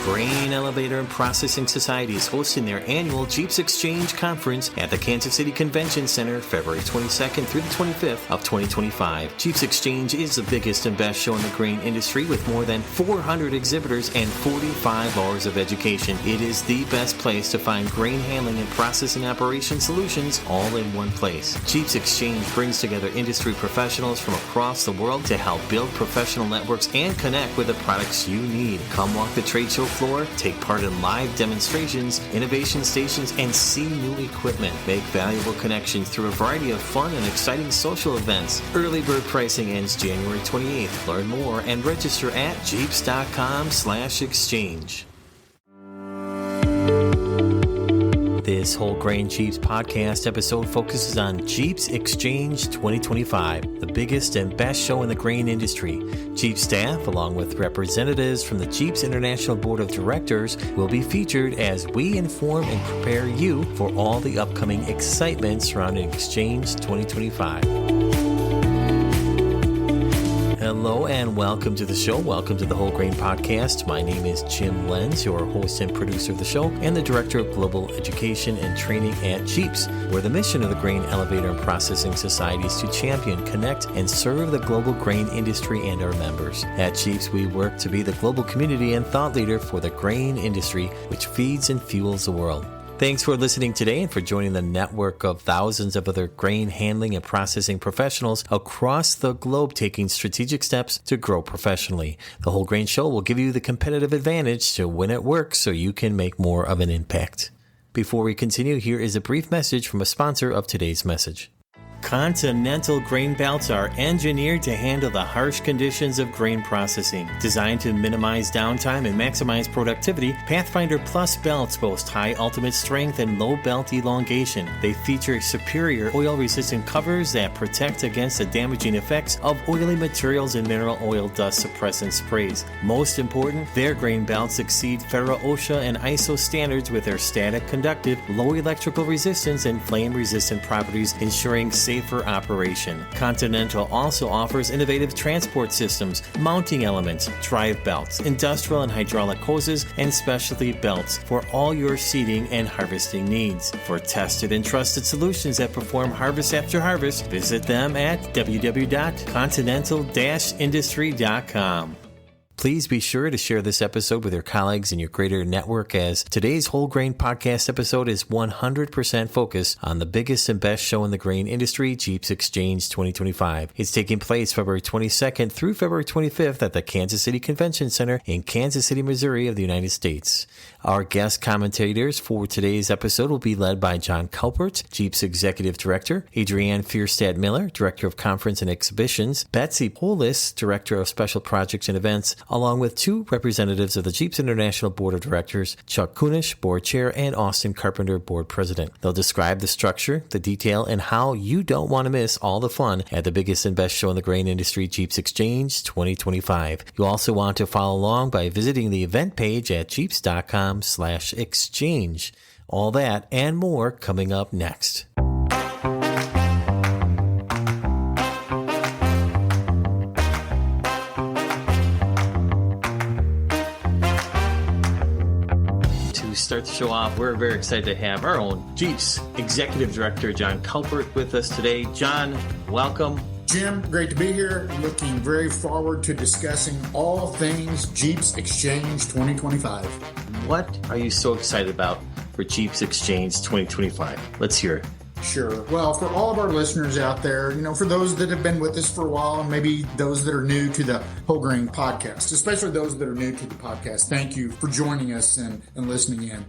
Grain Elevator and Processing Society is hosting their annual GEAPS Exchange conference at the Kansas City Convention Center February 22nd through the 25th of 2025. GEAPS Exchange is the biggest and best show in the grain industry with more than 400 exhibitors and 45 hours of education. It is the best place to find grain handling and processing operation solutions all in one place. GEAPS Exchange brings together industry professionals from across the world to help build professional networks and connect with the products you need. Come walk the trade show floor, take part in live demonstrations, innovation stations, and see new equipment. Make valuable connections through a variety of fun and exciting social events. Early bird pricing ends January 28th. Learn more and register at jeeps.com/exchange. This Whole Grain GEAPS podcast episode focuses on GEAPS Exchange 2025, the biggest and best show in the grain industry. GEAPS staff, along with representatives from the GEAPS International Board of Directors, will be featured as we inform and prepare you for all the upcoming excitement surrounding Exchange 2025. Hello and welcome to the show. Welcome to the Whole Grain Podcast. My name is Jim Lenz, your host and producer of the show and the Director of Global Education and Training at GEAPS, where the mission of the Grain Elevator and Processing Society is to champion, connect, and serve the global grain industry and our members. At GEAPS, we work to be the global community and thought leader for the grain industry, which feeds and fuels the world. Thanks for listening today and for joining the network of thousands of other grain handling and processing professionals across the globe taking strategic steps to grow professionally. The Whole Grain Show will give you the competitive advantage to win at work so you can make more of an impact. Before we continue, here is a brief message from a sponsor of today's message. Continental grain belts are engineered to handle the harsh conditions of grain processing. Designed to minimize downtime and maximize productivity, Pathfinder Plus belts boast high ultimate strength and low belt elongation. They feature superior oil-resistant covers that protect against the damaging effects of oily materials and mineral oil dust suppressant sprays. Most important, their grain belts exceed federal OSHA and ISO standards with their static conductive, low electrical resistance, and flame-resistant properties, ensuring safer operation. Continental also offers innovative transport systems, mounting elements, drive belts, industrial and hydraulic hoses, and specialty belts for all your seeding and harvesting needs. For tested and trusted solutions that perform harvest after harvest, visit them at www.continental-industry.com. Please be sure to share this episode with your colleagues in your greater network, as today's Whole Grain Podcast episode is 100% focused on the biggest and best show in the grain industry, GEAPS Exchange 2025. It's taking place February 22nd through February 25th at the Kansas City Convention Center in Kansas City, Missouri of the United States. Our guest commentators for today's episode will be led by John Caupert, GEAPS Executive Director, Adrienne Fierstadt-Miller, Director of Conference and Exhibitions, Betsy Polis, Director of Special Projects and Events, along with two representatives of the GEAPS International Board of Directors, Chuck Kunish, Board Chair, and Austin Carpenter, Board President. They'll describe the structure, the detail, and how you don't want to miss all the fun at the biggest and best show in the grain industry, GEAPS Exchange 2025. You'll also want to follow along by visiting the event page at jeeps.com/exchange. All that and more coming up next. Start the show off, we're very excited to have our own GEAPS Executive Director, John Caupert, with us today. John, welcome. Jim, great to be here. Looking very forward to discussing all things GEAPS Exchange 2025. What are you so excited about for GEAPS Exchange 2025? Let's hear it. Sure. Well, for all of our listeners out there, for those that have been with us for a while and maybe those that are new to the Whole Grain Podcast, especially those that are new to the podcast, thank you for joining us and listening in.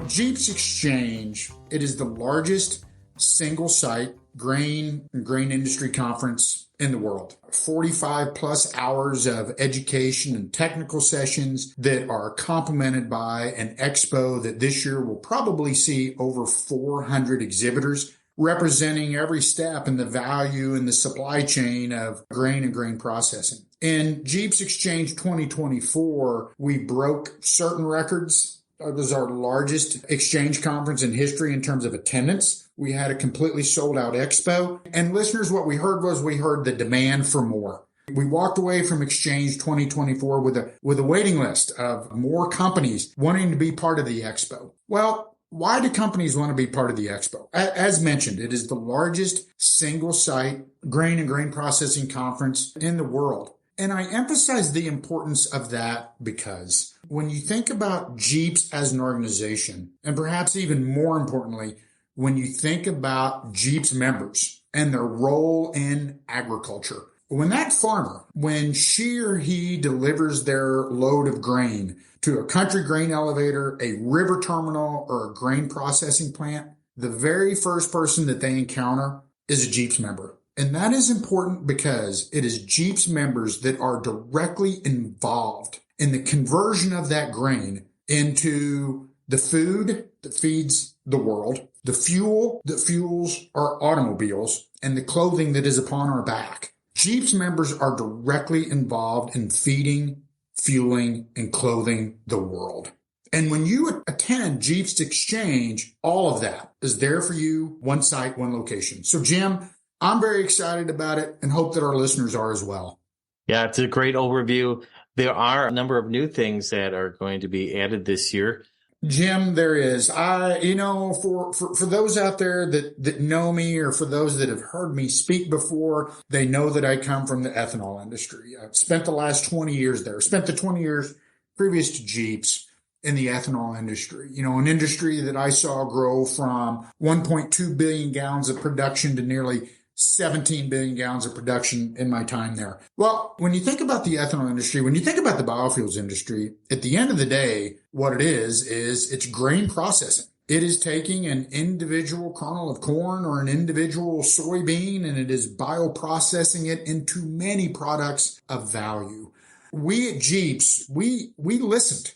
GEAPS Exchange, it is the largest single-site grain and grain industry conference in the world. 45 plus hours of education and technical sessions that are complemented by an expo that this year will probably see over 400 exhibitors representing every step in the value and the supply chain of grain and grain processing. In GEAPS Exchange 2024, we broke certain records. It was our largest exchange conference in history in terms of attendance. We had a completely sold out expo. And listeners, what we heard was the demand for more. We walked away from Exchange 2024 with a waiting list of more companies wanting to be part of the expo. Well, why do companies want to be part of the expo? As mentioned, it is the largest single-site grain and grain processing conference in the world. And I emphasize the importance of that because when you think about GEAPS as an organization, and perhaps even more importantly, when you think about GEAPS members and their role in agriculture, when that farmer, when she or he delivers their load of grain to a country grain elevator, a river terminal, or a grain processing plant, the very first person that they encounter is a GEAPS member. And that is important because it is GEAPS members that are directly involved in the conversion of that grain into the food that feeds the world, the fuel that fuels our automobiles, and the clothing that is upon our back. GEAPS members are directly involved in feeding, fueling, and clothing the world. And when you attend GEAPS Exchange, all of that is there for you, one site, one location. So Jim, I'm very excited about it and hope that our listeners are as well. Yeah, it's a great overview. There are a number of new things that are going to be added this year. Jim, there is. For those out there that know me, or for those that have heard me speak before, they know that I come from the ethanol industry. I've spent the last 20 years there, spent the 20 years previous to GEAPS in the ethanol industry, an industry that I saw grow from 1.2 billion gallons of production to nearly 17 billion gallons of production in my time there. Well, when you think about the ethanol industry, when you think about the biofuels industry, at the end of the day, what it is it's grain processing. It is taking an individual kernel of corn or an individual soybean, and it is bioprocessing it into many products of value. We at GEAPS, we listened.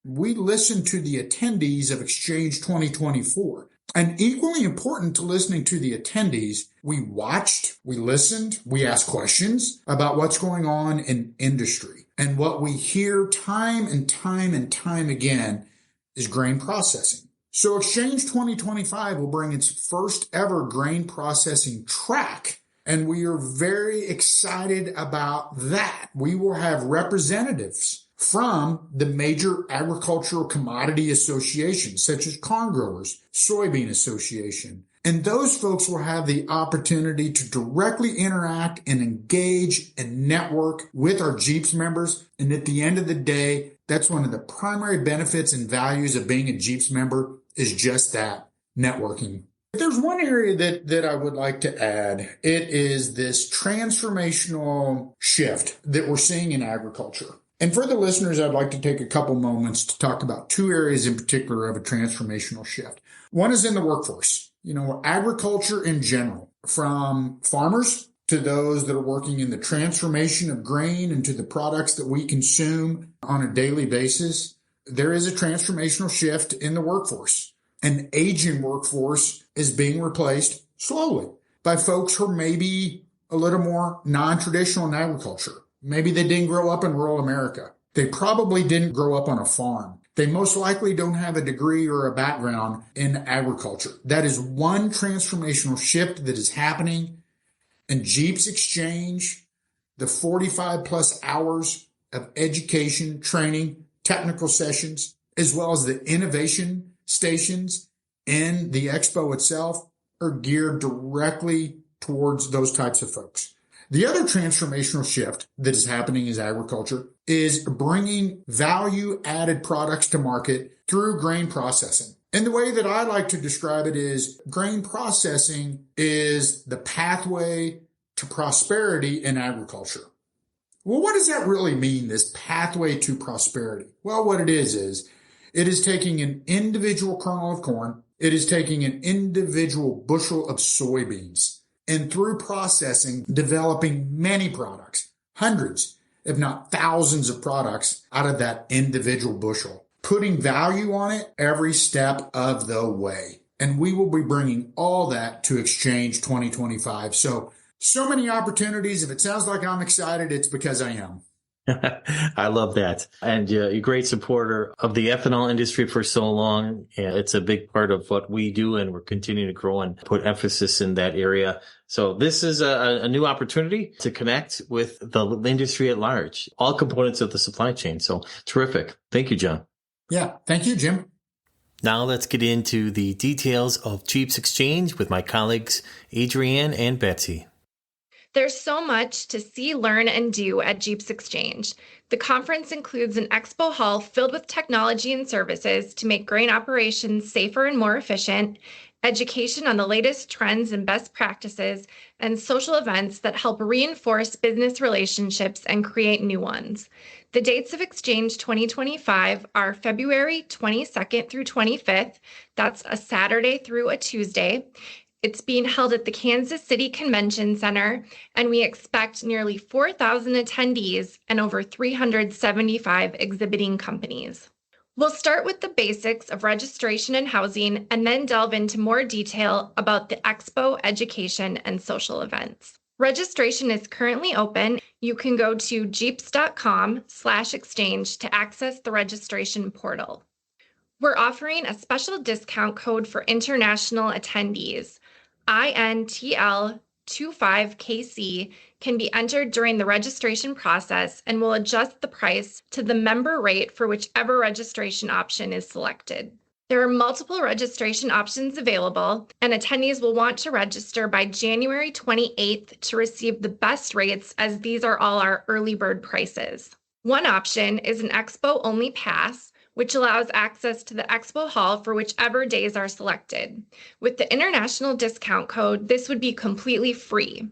We listened to the attendees of Exchange 2024. And equally important to listening to the attendees, we watched, we listened, we asked questions about what's going on in industry. And what we hear time and time and time again is grain processing. So Exchange 2025 will bring its first ever grain processing track. And we are very excited about that. We will have representatives from the major agricultural commodity associations, such as Corn Growers, Soybean Association. And those folks will have the opportunity to directly interact and engage and network with our GEAPS members. And at the end of the day, that's one of the primary benefits and values of being a GEAPS member, is just that, networking. If there's one area that I would like to add, it is this transformational shift that we're seeing in agriculture. And for the listeners, I'd like to take a couple moments to talk about two areas in particular of a transformational shift. One is in the workforce, agriculture in general, from farmers to those that are working in the transformation of grain into the products that we consume on a daily basis. There is a transformational shift in the workforce. An aging workforce is being replaced slowly by folks who are maybe a little more non-traditional in agriculture. Maybe they didn't grow up in rural America. They probably didn't grow up on a farm. They most likely don't have a degree or a background in agriculture. That is one transformational shift that is happening. In GEAPS Exchange, the 45 plus hours of education, training, technical sessions, as well as the innovation stations in the expo itself are geared directly towards those types of folks. The other transformational shift that is happening in agriculture is bringing value-added products to market through grain processing. And the way that I like to describe it is grain processing is the pathway to prosperity in agriculture. Well, what does that really mean, this pathway to prosperity? Well, what it is it is taking an individual kernel of corn, it is taking an individual bushel of soybeans, and through processing, developing many products, hundreds, if not thousands of products out of that individual bushel, putting value on it every step of the way. And we will be bringing all that to Exchange 2025. So many opportunities. If it sounds like I'm excited, it's because I am. I love that. And you're a great supporter of the ethanol industry for so long. And it's a big part of what we do, and we're continuing to grow and put emphasis in that area. So this is a new opportunity to connect with the industry at large, all components of the supply chain. So terrific. Thank you, John. Yeah. Thank you, Jim. Now let's get into the details of GEAPS Exchange with my colleagues, Adrienne and Betsy. There's so much to see, learn, and do at GEAPS Exchange. The conference includes an expo hall filled with technology and services to make grain operations safer and more efficient, education on the latest trends and best practices, and social events that help reinforce business relationships and create new ones. The dates of Exchange 2025 are February 22nd through 25th. That's a Saturday through a Tuesday. It's being held at the Kansas City Convention Center, and we expect nearly 4,000 attendees and over 375 exhibiting companies. We'll start with the basics of registration and housing, and then delve into more detail about the expo, education, and social events. Registration is currently open. You can go to jeeps.com/exchange to access the registration portal. We're offering a special discount code for international attendees. INTL25KC can be entered during the registration process and will adjust the price to the member rate for whichever registration option is selected. There are multiple registration options available, and attendees will want to register by January 28th to receive the best rates, as these are all our early bird prices. One option is an expo-only pass, which allows access to the expo hall for whichever days are selected. With the international discount code, this would be completely free.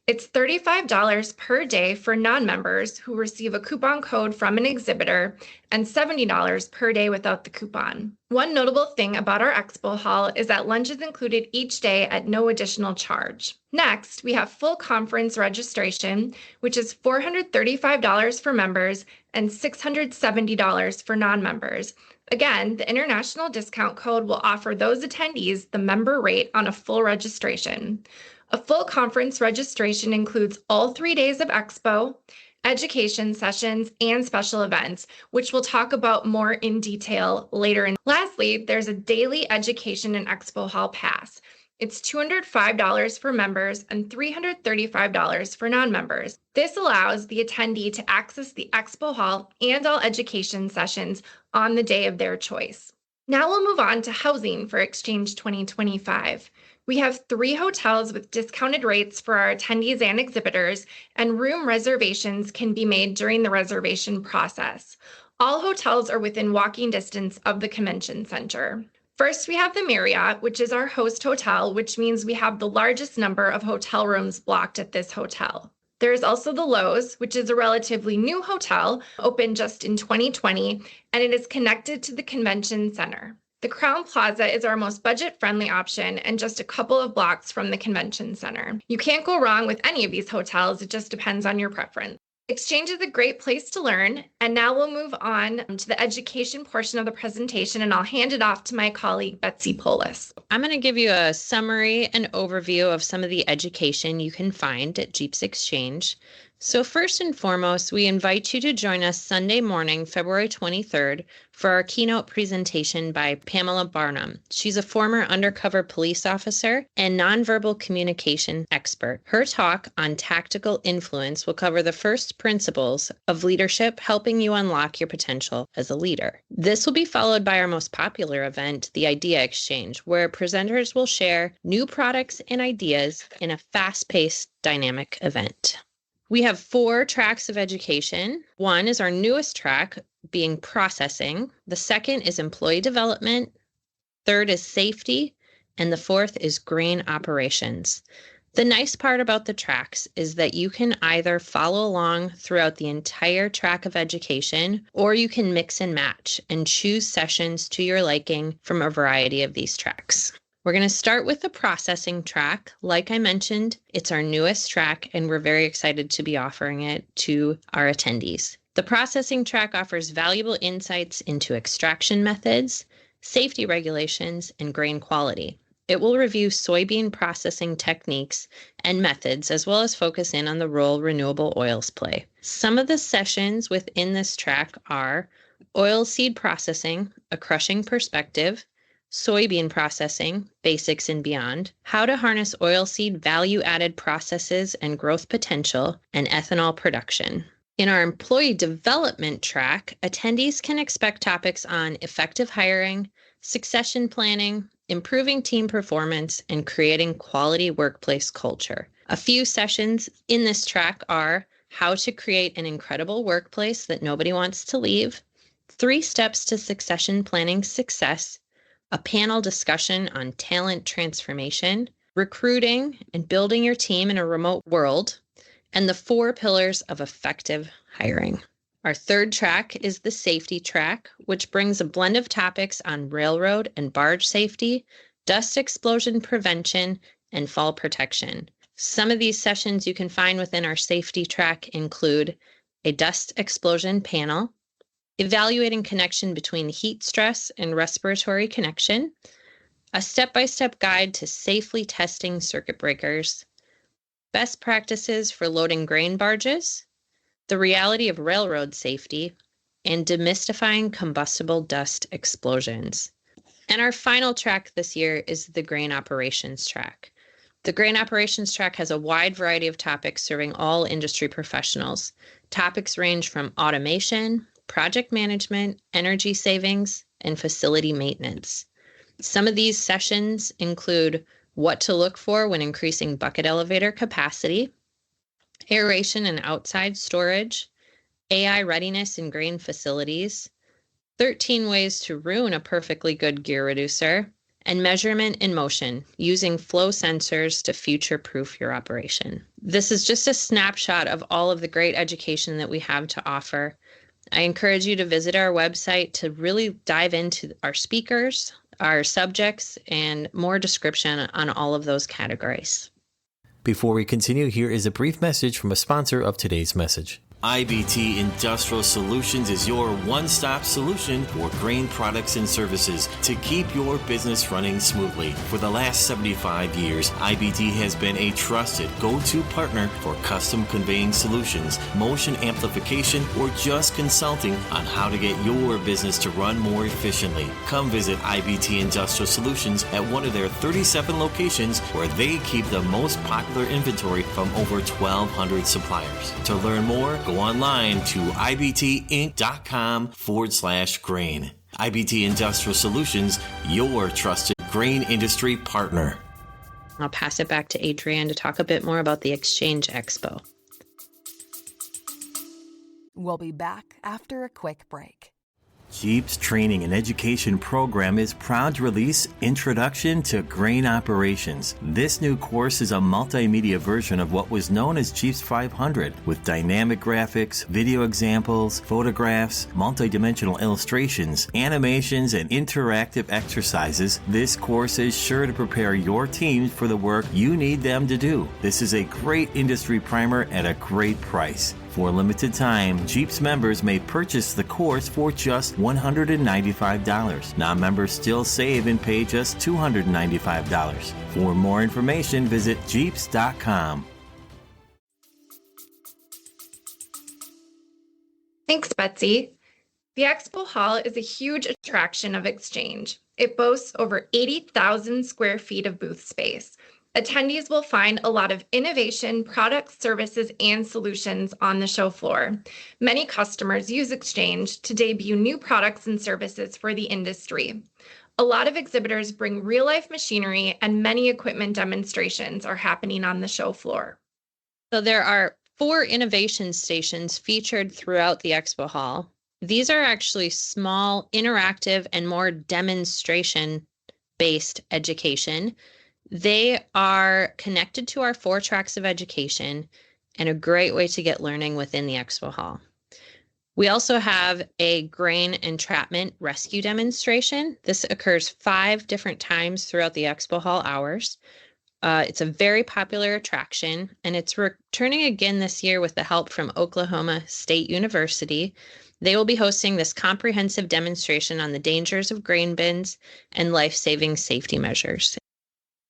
It's $35 per day for non-members who receive a coupon code from an exhibitor, and $70 per day without the coupon. One notable thing about our expo hall is that lunch is included each day at no additional charge. Next, we have full conference registration, which is $435 for members and $670 for non-members. Again, the international discount code will offer those attendees the member rate on a full registration. A full conference registration includes all 3 days of expo, education sessions, and special events, which we'll talk about more in detail later. Lastly, there's a daily education and expo hall pass. It's $205 for members and $335 for non-members. This allows the attendee to access the expo hall and all education sessions on the day of their choice. Now we'll move on to housing for Exchange 2025. We have 3 hotels with discounted rates for our attendees and exhibitors, and room reservations can be made during the reservation process. All hotels are within walking distance of the convention center. First, we have the Marriott, which is our host hotel, which means we have the largest number of hotel rooms blocked at this hotel. There is also the Loews, which is a relatively new hotel, opened just in 2020, and it is connected to the convention center. The Crown Plaza is our most budget-friendly option and just a couple of blocks from the convention center. You can't go wrong with any of these hotels. It just depends on your preference. Exchange is a great place to learn, and now we'll move on to the education portion of the presentation, and I'll hand it off to my colleague, Betsy Polis. I'm going to give you a summary and overview of some of the education you can find at GEAPS Exchange. So first and foremost, we invite you to join us Sunday morning, February 23rd, for our keynote presentation by Pamela Barnum. She's a former undercover police officer and nonverbal communication expert. Her talk on tactical influence will cover the first principles of leadership, helping you unlock your potential as a leader. This will be followed by our most popular event, the Idea Exchange, where presenters will share new products and ideas in a fast-paced, dynamic event. We have 4 tracks of education. One is our newest track, being processing. The second is employee development. Third is safety. And the fourth is grain operations. The nice part about the tracks is that you can either follow along throughout the entire track of education, or you can mix and match and choose sessions to your liking from a variety of these tracks. We're going to start with the processing track. Like I mentioned, it's our newest track, and we're very excited to be offering it to our attendees. The processing track offers valuable insights into extraction methods, safety regulations, and grain quality. It will review soybean processing techniques and methods, as well as focus in on the role renewable oils play. Some of the sessions within this track are oilseed processing, a crushing perspective, soybean processing, basics and beyond, how to harness oilseed value-added processes and growth potential, and ethanol production. In our employee development track, attendees can expect topics on effective hiring, succession planning, improving team performance, and creating quality workplace culture. A few sessions in this track are how to create an incredible workplace that nobody wants to leave, 3 steps to succession planning success, a panel discussion on talent transformation, recruiting and building your team in a remote world, and the 4 pillars of effective hiring. Our third track is the safety track, which brings a blend of topics on railroad and barge safety, dust explosion prevention, and fall protection. Some of these sessions you can find within our safety track include a dust explosion panel, evaluating connection between heat stress and respiratory connection, a step-by-step guide to safely testing circuit breakers, best practices for loading grain barges, the reality of railroad safety, and demystifying combustible dust explosions. And our final track this year is the grain operations track. The grain operations track has a wide variety of topics serving all industry professionals. Topics range from automation, project management, energy savings, and facility maintenance. Some of these sessions include what to look for when increasing bucket elevator capacity, aeration and outside storage, AI readiness in grain facilities, 13 ways to ruin a perfectly good gear reducer, and measurement in motion, using flow sensors to future-proof your operation. This is just a snapshot of all of the great education that we have to offer. I encourage you to visit our website to really dive into our speakers, our subjects, and more description on all of those categories. Before we continue, here is a brief message from a sponsor of today's message. IBT Industrial Solutions is your one-stop solution for grain products and services to keep your business running smoothly. For the last 75 years, IBT has been a trusted go-to partner for custom conveying solutions, motion amplification, or just consulting on how to get your business to run more efficiently. Come visit IBT Industrial Solutions at one of their 37 locations where they keep the most popular inventory from over 1,200 suppliers. To learn more, go online to ibtinc.com/grain. IBT Industrial Solutions, your trusted grain industry partner. I'll pass it back to Adrienne to talk a bit more about the Exchange Expo. We'll be back after a quick break. GEAPS Training and Education Program is proud to release Introduction to Grain Operations. This new course is a multimedia version of what was known as GEAPS 500, with dynamic graphics, video examples, photographs, multidimensional illustrations, animations, and interactive exercises. This course is sure to prepare your teams for the work you need them to do. This is a great industry primer at a great price. For a limited time, GEAPS members may purchase the course for just $195. Non-members still save and pay just $295. For more information, visit GEAPS.com. Thanks, Betsy. The Expo Hall is a huge attraction of Exchange. It boasts over 80,000 square feet of booth space. Attendees will find a lot of innovation, products, services, and solutions on the show floor. Many customers use Exchange to debut new products and services for the industry. A lot of exhibitors bring real-life machinery, and many equipment demonstrations are happening on the show floor. So there are 4 innovation stations featured throughout the Expo Hall. These are actually small, interactive, and more demonstration-based education. They are connected to our 4 tracks of education and a great way to get learning within the Expo Hall. We also have a grain entrapment rescue demonstration. This occurs 5 different times throughout the Expo Hall hours. It's a very popular attraction, and it's returning again this year with the help from Oklahoma State University. They will be hosting this comprehensive demonstration on the dangers of grain bins and life-saving safety measures.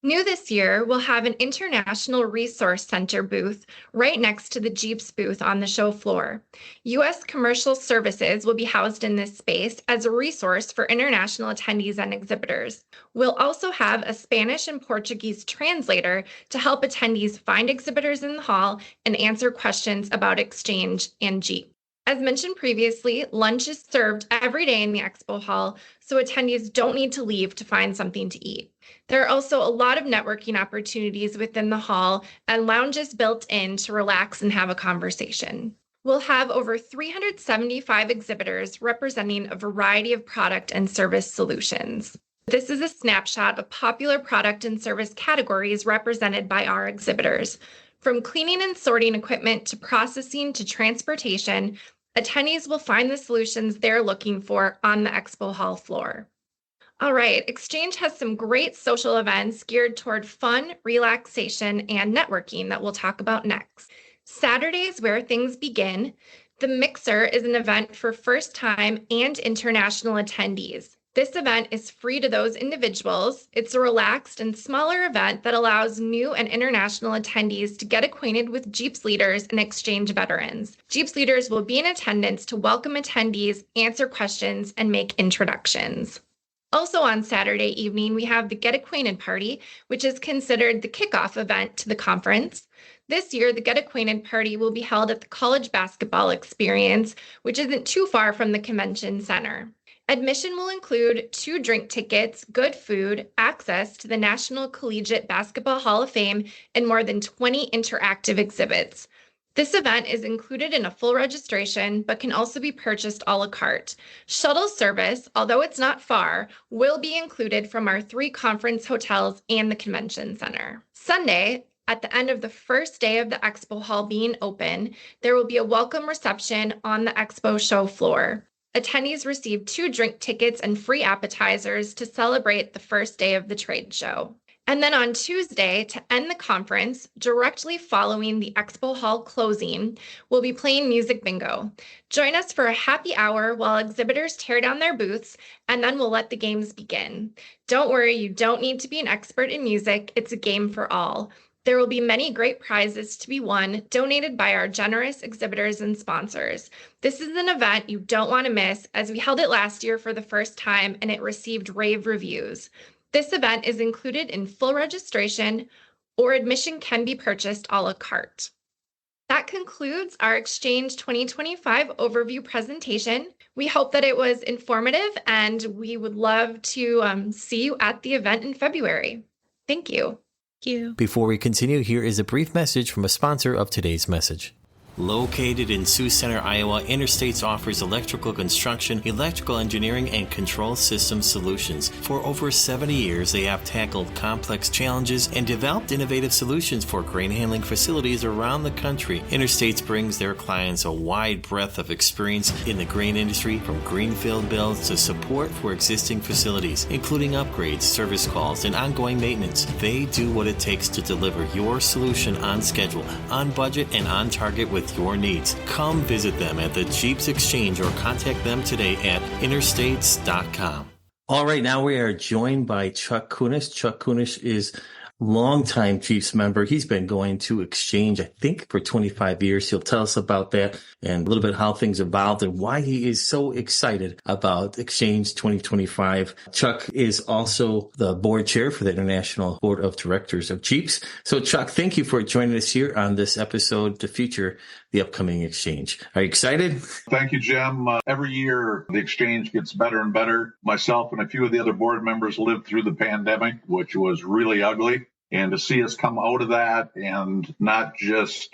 New this year, we'll have an International Resource Center booth right next to the GEAPS booth on the show floor. U.S. commercial services will be housed in this space as a resource for international attendees and exhibitors. We'll also have a Spanish and Portuguese translator to help attendees find exhibitors in the hall and answer questions about Exchange and GEAPS. As mentioned previously, lunch is served every day in the Expo Hall, so attendees don't need to leave to find something to eat. There are also a lot of networking opportunities within the hall and lounges built in to relax and have a conversation. We'll have over 375 exhibitors representing a variety of product and service solutions. This is a snapshot of popular product and service categories represented by our exhibitors. From cleaning and sorting equipment to processing to transportation, attendees will find the solutions they're looking for on the Expo Hall floor. All right, Exchange has some great social events geared toward fun, relaxation, and networking that we'll talk about next. Saturday is where things begin. The Mixer is an event for first-time and international attendees. This event is free to those individuals. It's a relaxed and smaller event that allows new and international attendees to get acquainted with GEAPS leaders and Exchange veterans. GEAPS leaders will be in attendance to welcome attendees, answer questions, and make introductions. Also on Saturday evening, we have the Get Acquainted Party, which is considered the kickoff event to the conference. This year, the Get Acquainted Party will be held at the College Basketball Experience, which isn't too far from the Convention Center. Admission will include 2 drink tickets, good food, access to the National Collegiate Basketball Hall of Fame, and more than 20 interactive exhibits. This event is included in a full registration, but can also be purchased a la carte. Shuttle service, although it's not far, will be included from our 3 conference hotels and the Convention Center. Sunday, at the end of the first day of the Expo Hall being open, there will be a welcome reception on the Expo show floor. Attendees receive 2 drink tickets and free appetizers to celebrate the first day of the trade show. And then on Tuesday, to end the conference, directly following the Expo Hall closing, we'll be playing Music Bingo. Join us for a happy hour while exhibitors tear down their booths, and then we'll let the games begin. Don't worry, you don't need to be an expert in music. It's a game for all. There will be many great prizes to be won, donated by our generous exhibitors and sponsors. This is an event you don't want to miss, as we held it last year for the first time and it received rave reviews. This event is included in full registration, or admission can be purchased a la carte. That concludes our Exchange 2025 overview presentation. We hope that it was informative, and we would love to see you at the event in February. Thank you. Before we continue, here is a brief message from a sponsor of today's message. Located in Sioux Center, Iowa, Interstates offers electrical construction, electrical engineering, and control system solutions. For over 70 years, they have tackled complex challenges and developed innovative solutions for grain handling facilities around the country. Interstates brings their clients a wide breadth of experience in the grain industry, from greenfield builds to support for existing facilities, including upgrades, service calls, and ongoing maintenance. They do what it takes to deliver your solution on schedule, on budget, and on target with your needs. Come visit them at the GEAPS Exchange or contact them today at interstates.com. All right, now we are joined by Chuck Kunis. Chuck Kunis is longtime GEAPS member. He's been going to Exchange, I think, for 25 years. He'll tell us about that and a little bit how things evolved and why he is so excited about Exchange 2025. Chuck is also the board chair for the International Board of Directors of GEAPS. So, Chuck, thank you for joining us here on this episode to feature the upcoming Exchange. Are you excited? Thank you, Jim. Every year, the Exchange gets better and better. Myself and a few of the other board members lived through the pandemic, which was really ugly. And to see us come out of that and not just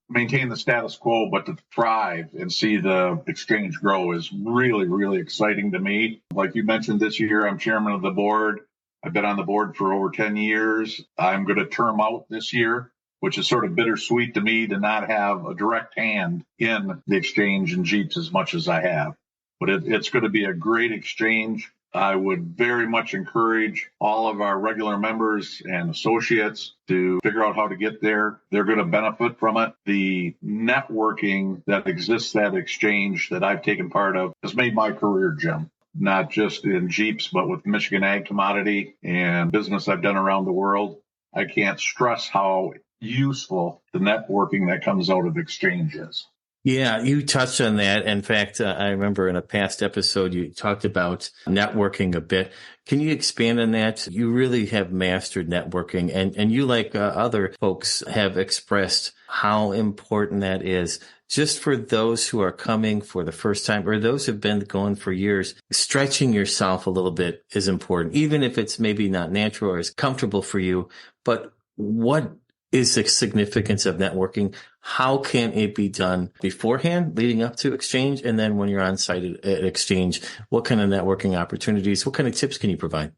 maintain the status quo, but to thrive and see the Exchange grow is really, really exciting to me. Like you mentioned, this year, I'm chairman of the board. I've been on the board for over 10 years. I'm going to term out this year, which is sort of bittersweet to me to not have a direct hand in the Exchange and GEAPS as much as I have. But it's going to be a great Exchange. I would very much encourage all of our regular members and associates to figure out how to get there. They're going to benefit from it. The networking that exists at Exchange that I've taken part of has made my career, Jim. not just in GEAPS, but with Michigan Ag Commodity and business I've done around the world. I can't stress how useful the networking that comes out of Exchange is. Yeah, you touched on that. In fact, I remember in a past episode, you talked about networking a bit. Can you expand on that? You really have mastered networking, and you, like other folks, have expressed how important that is. Just for those who are coming for the first time or those who've been going for years, stretching yourself a little bit is important, even if it's maybe not natural or as comfortable for you. But what is the significance of networking? How can it be done beforehand, leading up to Exchange? And then when you're on site at Exchange, what kind of networking opportunities, what kind of tips can you provide?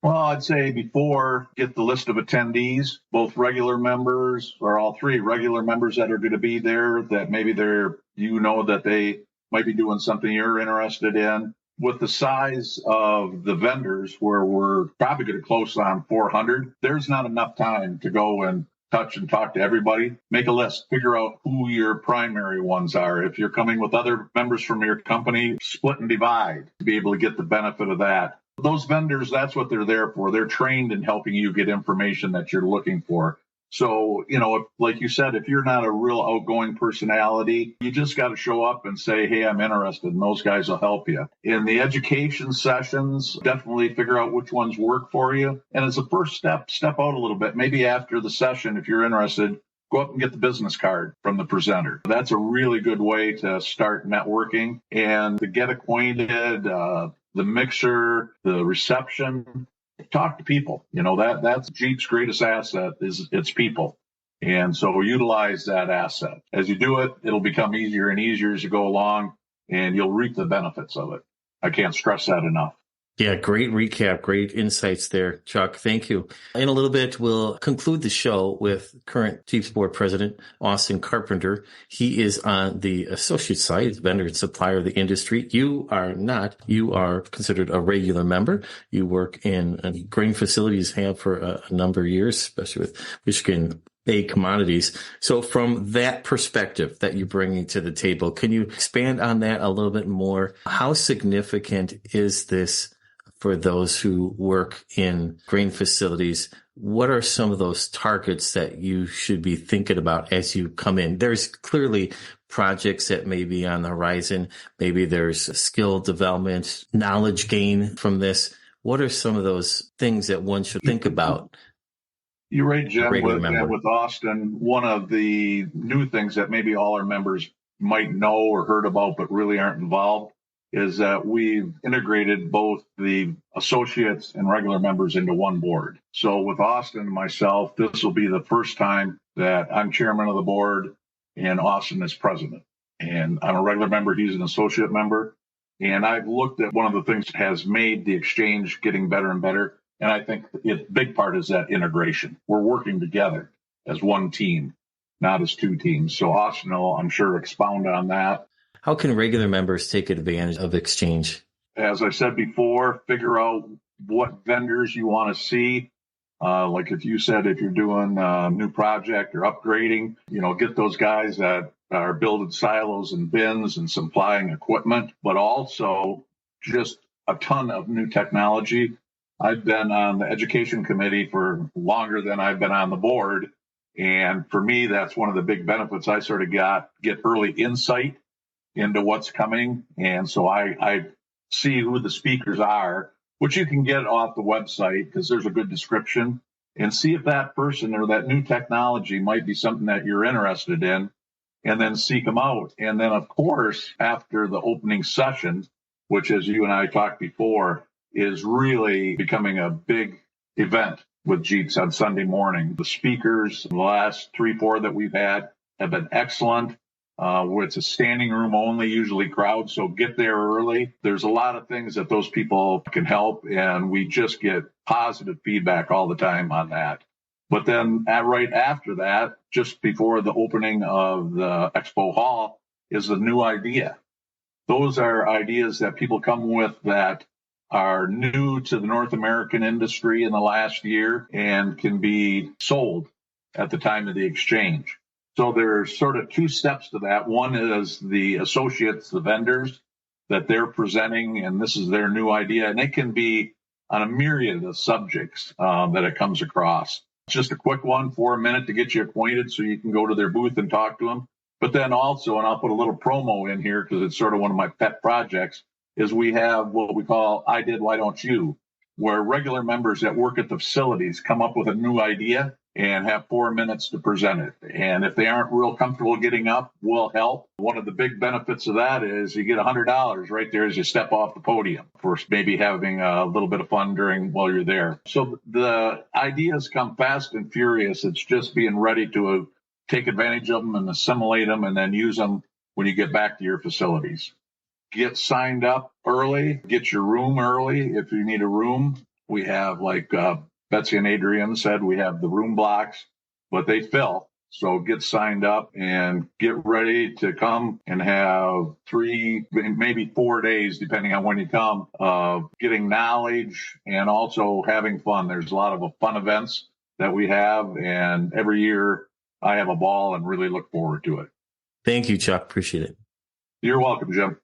Well, I'd say before, get the list of attendees, both regular members or all three regular members that are going to be there, that maybe that they might be doing something you're interested in. With the size of the vendors, where we're probably going to close on 400, there's not enough time to go and touch and talk to everybody. Make a list, figure out who your primary ones are. If you're coming with other members from your company, split and divide to be able to get the benefit of that. Those vendors, that's what they're there for. They're trained in helping you get information that you're looking for. So, like you said, if you're not a real outgoing personality, you just got to show up and say, hey, I'm interested, and those guys will help you. In the education sessions, definitely figure out which ones work for you. And as a first step out a little bit. Maybe after the session, if you're interested, go up and get the business card from the presenter. That's a really good way to start networking and to get acquainted, the mixer, the reception. Talk to people. That's Jeep's greatest asset is its people. And so utilize that asset. As you do it, it'll become easier and easier as you go along, and you'll reap the benefits of it. I can't stress that enough. Yeah, great recap, great insights there, Chuck. Thank you. In a little bit, we'll conclude the show with current Jeeps Board President Austin Carpenter. He is on the associate side, vendor and supplier of the industry. You are not. You are considered a regular member. You work in grain facilities, have for a number of years, especially with Michigan Ag Commodities. So from that perspective that you're bringing to the table, can you expand on that a little bit more? How significant is this for those who work in grain facilities? What are some of those targets that you should be thinking about as you come in? There's clearly projects that may be on the horizon. Maybe there's skill development, knowledge gain from this. What are some of those things that one should think about? You're right, Jim. With Austin, one of the new things that maybe all our members might know or heard about but really aren't involved is that we've integrated both the associates and regular members into one board. So with Austin and myself, this will be the first time that I'm chairman of the board and Austin is president. And I'm a regular member, he's an associate member. And I've looked at one of the things that has made the exchange getting better and better. And I think the big part is that integration. We're working together as one team, not as two teams. So Austin will, I'm sure, expound on that. How can regular members take advantage of Exchange? As I said before, figure out what vendors you want to see. Like if you said, if you're doing a new project or upgrading, get those guys that are building silos and bins and supplying equipment, but also just a ton of new technology. I've been on the education committee for longer than I've been on the board. And for me, that's one of the big benefits I sort of get early insight into what's coming. And so I see who the speakers are, which you can get off the website because there's a good description, and see if that person or that new technology might be something that you're interested in, and then seek them out. And then, of course, after the opening session, which, as you and I talked before, is really becoming a big event with Jeeps on Sunday morning. The speakers, the last 3-4 that we've had, have been excellent. It's a standing room only, usually crowd, so get there early. There's a lot of things that those people can help, and we just get positive feedback all the time on that. But then right after that, just before the opening of the Expo Hall, is a new idea. Those are ideas that people come with that are new to the North American industry in the last year and can be sold at the time of the exchange. So there's sort of 2 steps to that. One is the associates, the vendors that they're presenting, and this is their new idea. And it can be on a myriad of subjects that it comes across. It's just a quick one for a minute to get you acquainted so you can go to their booth and talk to them. But then also, and I'll put a little promo in here because it's sort of one of my pet projects, is we have what we call I Did, Why Don't You?, where regular members that work at the facilities come up with a new idea and have 4 minutes to present it. And if they aren't real comfortable getting up, we'll help. One of the big benefits of that is you get $100 right there as you step off the podium for maybe having a little bit of fun while you're there. So the ideas come fast and furious. It's just being ready to take advantage of them and assimilate them and then use them when you get back to your facilities. Get signed up early, get your room early if you need a room. We have, like Betsy and Adrian said, we have the room blocks, but they fill. So get signed up and get ready to come and have 3, maybe 4 days, depending on when you come, of getting knowledge and also having fun. There's a lot of fun events that we have, and every year I have a ball and really look forward to it. Thank you, Chuck. Appreciate it. You're welcome, Jim.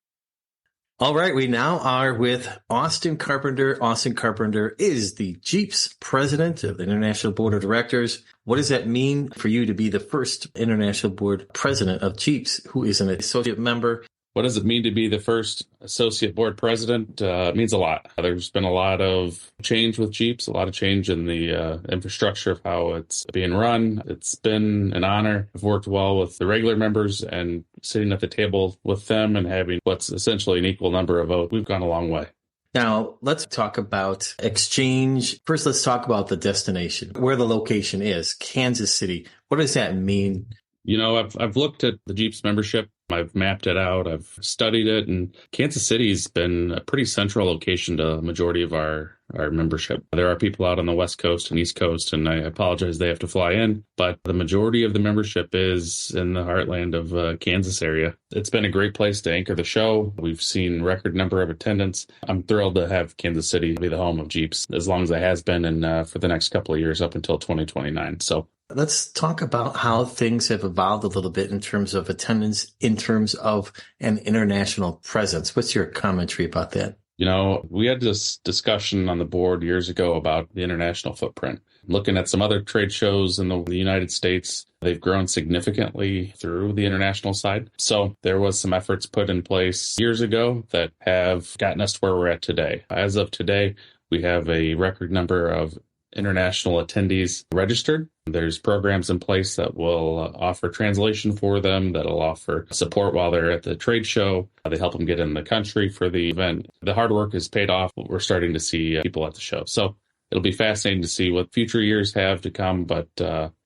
All right, we now are with Austin Carpenter. Austin Carpenter is the GEAPS president of the International Board of Directors. What does that mean for you to be the first International Board president of GEAPS, who is an associate member? What does it mean to be the first associate board president? It means a lot. There's been a lot of change with GEAPS, a lot of change in the infrastructure of how it's being run. It's been an honor. I've worked well with the regular members, and sitting at the table with them and having what's essentially an equal number of votes. We've gone a long way. Now, let's talk about Exchange. First, let's talk about the destination, where the location is, Kansas City. What does that mean? You know, I've looked at the GEAPS membership. I've mapped it out. I've studied it. And Kansas City's been a pretty central location to the majority of our membership. There are people out on the West Coast and East Coast, and I apologize they have to fly in. But the majority of the membership is in the heartland of Kansas area. It's been a great place to anchor the show. We've seen record number of attendance. I'm thrilled to have Kansas City be the home of GEAPS as long as it has been, and for the next couple of years up until 2029. So let's talk about how things have evolved a little bit in terms of attendance, in terms of an international presence. What's your commentary about that? You know, we had this discussion on the board years ago about the international footprint. Looking at some other trade shows in the United States, they've grown significantly through the international side. So there was some efforts put in place years ago that have gotten us to where we're at today. As of today, we have a record number of international attendees registered. There's programs in place that will offer translation for them, that'll offer support while they're at the trade show. They help them get in the country for the event. The hard work is paid off. We're starting to see people at the show. So it'll be fascinating to see what future years have to come, but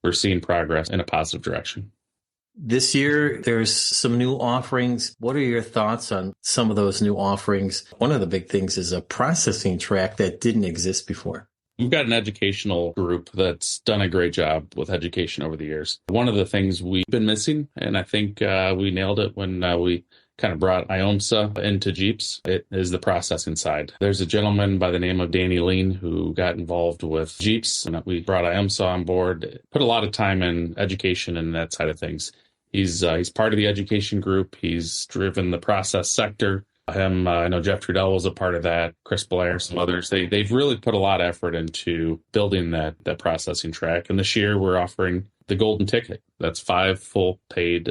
we're seeing progress in a positive direction. This year, there's some new offerings. What are your thoughts on some of those new offerings? One of the big things is a processing track that didn't exist before. We've got an educational group that's done a great job with education over the years. One of the things we've been missing, and I think we nailed it when we kind of brought IOMSA into GEAPS, it is the processing side. There's a gentleman by the name of Danny Lean who got involved with GEAPS, and we brought IOMSA on board, put a lot of time in education and that side of things. He's part of the education group. He's driven the process sector. I know Jeff Trudell was a part of that, Chris Blair, some others. They've really put a lot of effort into building that processing track. And this year we're offering the golden ticket. That's 5 full paid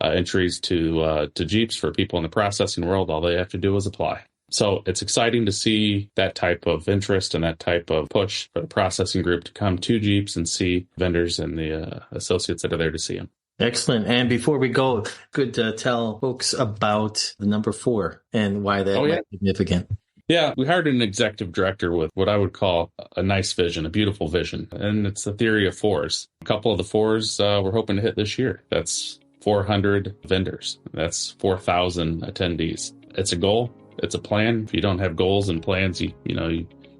entries to GEAPS for people in the processing world. All they have to do is apply. So it's exciting to see that type of interest and that type of push for the processing group to come to GEAPS and see vendors and the associates that are there to see them. Excellent. And before we go, good to tell folks about the number 4 and why that might be significant. Yeah, we hired an executive director with what I would call a nice vision, a beautiful vision. And it's the theory of 4s. A couple of the 4s we're hoping to hit this year. That's 400 vendors. That's 4,000 attendees. It's a goal. It's a plan. If you don't have goals and plans,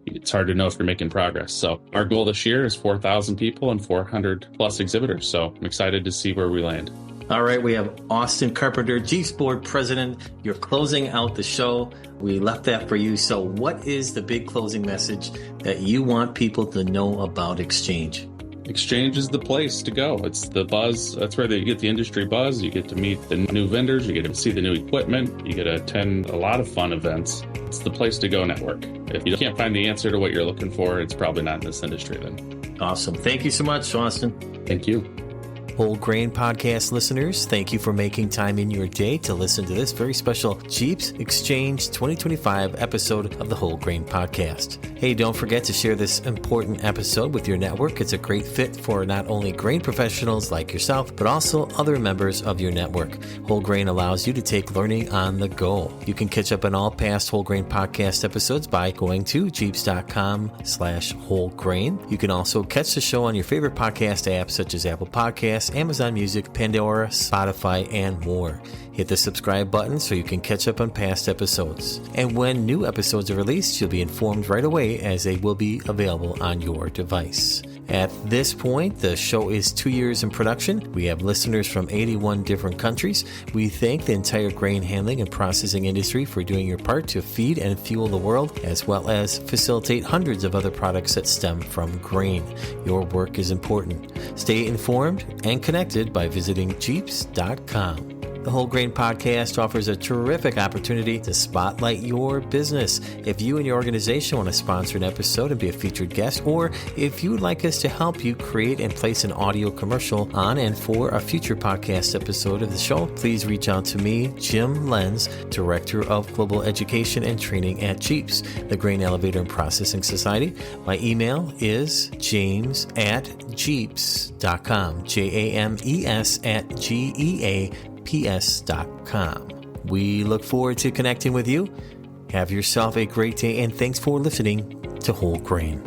it's hard to know if you're making progress. So our goal this year is 4,000 people and 400 plus exhibitors. So I'm excited to see where we land. All right. We have Austin Carpenter, GEAPS Board President. You're closing out the show. We left that for you. So what is the big closing message that you want people to know about Exchange? Exchange is the place to go. It's the buzz. That's where you get the industry buzz. You get to meet the new vendors. You get to see the new equipment. You get to attend a lot of fun events. It's the place to go network. If you can't find the answer to what you're looking for, it's probably not in this industry then. Awesome. Thank you so much, Austin. Thank you. Whole Grain Podcast listeners, thank you for making time in your day to listen to this very special GEAPS Exchange 2025 episode of the Whole Grain Podcast. Hey, don't forget to share this important episode with your network. It's a great fit for not only grain professionals like yourself, but also other members of your network. Whole Grain allows you to take learning on the go. You can catch up on all past Whole Grain Podcast episodes by going to jeeps.com/wholegrain. You can also catch the show on your favorite podcast apps such as Apple Podcasts, Amazon Music, Pandora, Spotify, and more. Hit the subscribe button so you can catch up on past episodes. And when new episodes are released, you'll be informed right away as they will be available on your device. At this point, the show is 2 years in production. We have listeners from 81 different countries. We thank the entire grain handling and processing industry for doing your part to feed and fuel the world, as well as facilitate hundreds of other products that stem from grain. Your work is important. Stay informed and connected by visiting jeeps.com. The Whole Grain Podcast offers a terrific opportunity to spotlight your business. If you and your organization want to sponsor an episode and be a featured guest, or if you would like us to help you create and place an audio commercial on and for a future podcast episode of the show, please reach out to me, Jim Lenz, Director of Global Education and Training at GEAPS, the Grain Elevator and Processing Society. My email is james@jeeps.com, JAMES@GEAPS.com. We look forward to connecting with you. Have yourself a great day, and thanks for listening to Whole Grain.